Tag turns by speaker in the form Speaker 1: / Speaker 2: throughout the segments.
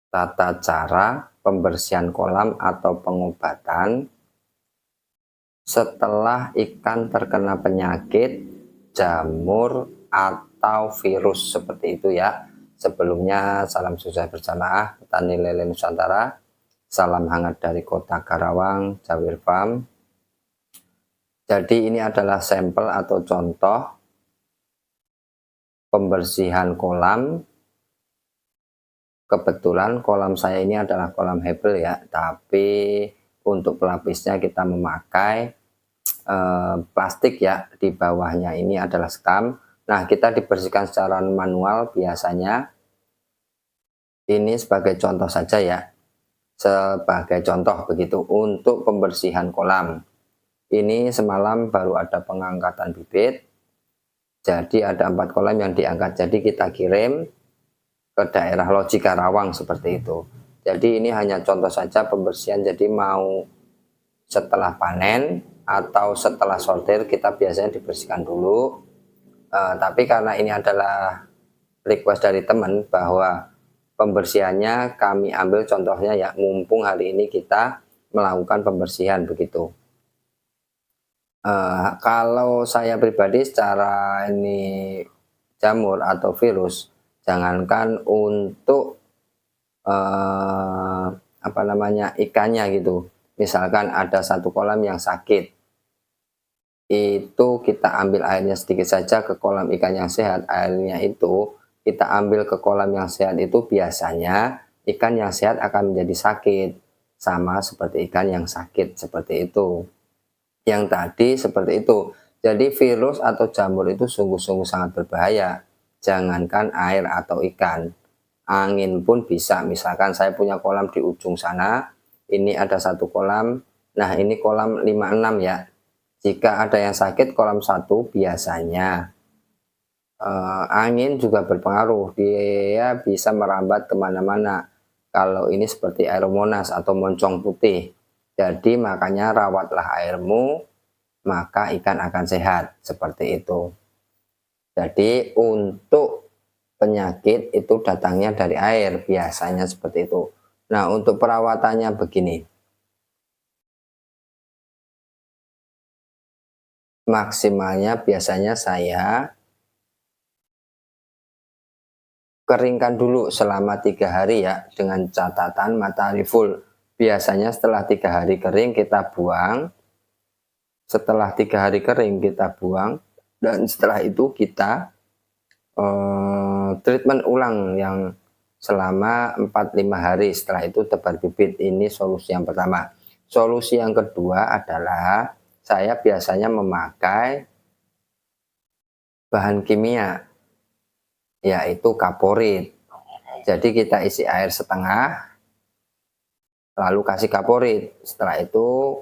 Speaker 1: Tata cara pembersihan kolam atau pengobatan setelah ikan terkena penyakit, jamur, atau virus seperti itu ya. Sebelumnya salam sukses berjamaah petani lele Nusantara. Salam hangat dari kota Karawang, Jawir Farm. Jadi ini adalah sampel atau contoh pembersihan kolam. Kebetulan kolam saya ini adalah kolam hebel ya, tapi untuk pelapisnya kita memakai plastik ya. Di bawahnya ini adalah sekam. Nah, kita dibersihkan secara manual biasanya. Ini sebagai contoh saja ya, sebagai contoh begitu untuk pembersihan kolam. Ini semalam baru ada pengangkatan bibit, jadi ada 4 kolam yang diangkat, jadi kita kirim ke daerah Loji Karawang seperti itu. Jadi ini hanya contoh saja pembersihan, jadi mau setelah panen atau setelah sortir kita biasanya dibersihkan dulu. Tapi karena ini adalah request dari teman bahwa pembersihannya kami ambil contohnya ya, mumpung hari ini kita melakukan pembersihan begitu. Kalau saya pribadi secara ini jamur atau virus, jangankan untuk apa namanya ikannya gitu, misalkan ada satu kolam yang sakit, itu kita ambil airnya sedikit saja ke kolam ikan yang sehat, airnya itu kita ambil ke kolam yang sehat, itu biasanya ikan yang sehat akan menjadi sakit, sama seperti ikan yang sakit seperti itu. Yang tadi seperti itu. Jadi virus atau jamur itu sungguh-sungguh sangat berbahaya. Jangankan air atau ikan, angin pun bisa. Misalkan saya punya kolam di ujung sana, ini ada satu kolam, nah ini kolam 56 ya. Jika ada yang sakit kolam 1 biasanya angin juga berpengaruh, dia bisa merambat kemana-mana. Kalau ini seperti air monas atau moncong putih. Jadi makanya rawatlah airmu, maka ikan akan sehat, seperti itu. Jadi untuk penyakit itu datangnya dari air, biasanya seperti itu. Nah, untuk perawatannya begini. Maksimalnya biasanya saya keringkan dulu selama 3 hari ya, dengan catatan matahari full. Biasanya setelah 3 hari kering kita buang. Setelah 3 hari kering kita buang, dan setelah itu kita treatment ulang yang selama 4-5 hari. Setelah itu tebar bibit. Ini solusi yang pertama. Solusi yang kedua adalah saya biasanya memakai bahan kimia, yaitu kaporit. Jadi kita isi air setengah, lalu kasih kaporit. Setelah itu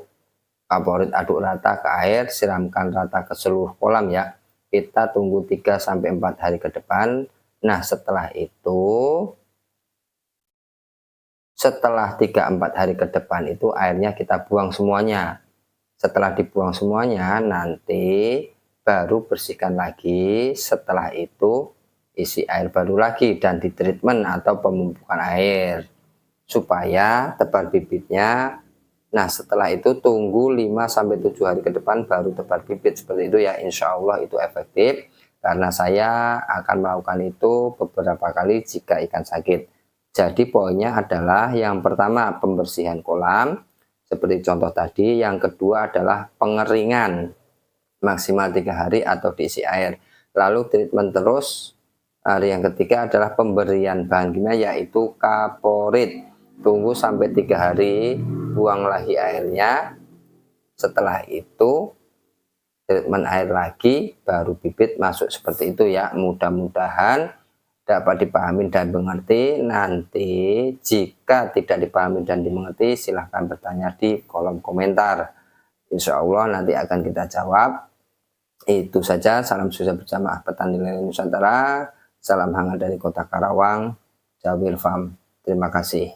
Speaker 1: kaporit aduk rata ke air, siramkan rata ke seluruh kolam ya. Kita tunggu 3-4 hari ke depan. Nah, setelah itu, setelah 3-4 hari ke depan itu airnya kita buang semuanya. Setelah dibuang semuanya, nanti baru bersihkan lagi. Setelah itu isi air baru lagi dan di treatment atau pemupukan air supaya tebar bibitnya. Nah, setelah itu tunggu 5-7 hari ke depan baru tebar bibit seperti itu ya. Insya Allah itu efektif karena saya akan melakukan itu beberapa kali jika ikan sakit. Jadi poinnya adalah yang pertama pembersihan kolam seperti contoh tadi, yang kedua adalah pengeringan maksimal 3 hari atau diisi air. Lalu treatment terus. Hari yang ketiga adalah pemberian bahan kimia yaitu kaporit. Tunggu sampai 3 hari, buang lagi airnya. Setelah itu treatment air lagi, baru bibit masuk seperti itu ya. Mudah-mudahan dapat dipahami dan dimengerti. Nanti jika tidak dipahami dan dimengerti, silahkan bertanya di kolom komentar. Insya Allah nanti akan kita jawab. Itu saja, salam sukses berjamaah petani lele Nusantara. Salam hangat dari kota Karawang, Jawir Farm. Terima kasih.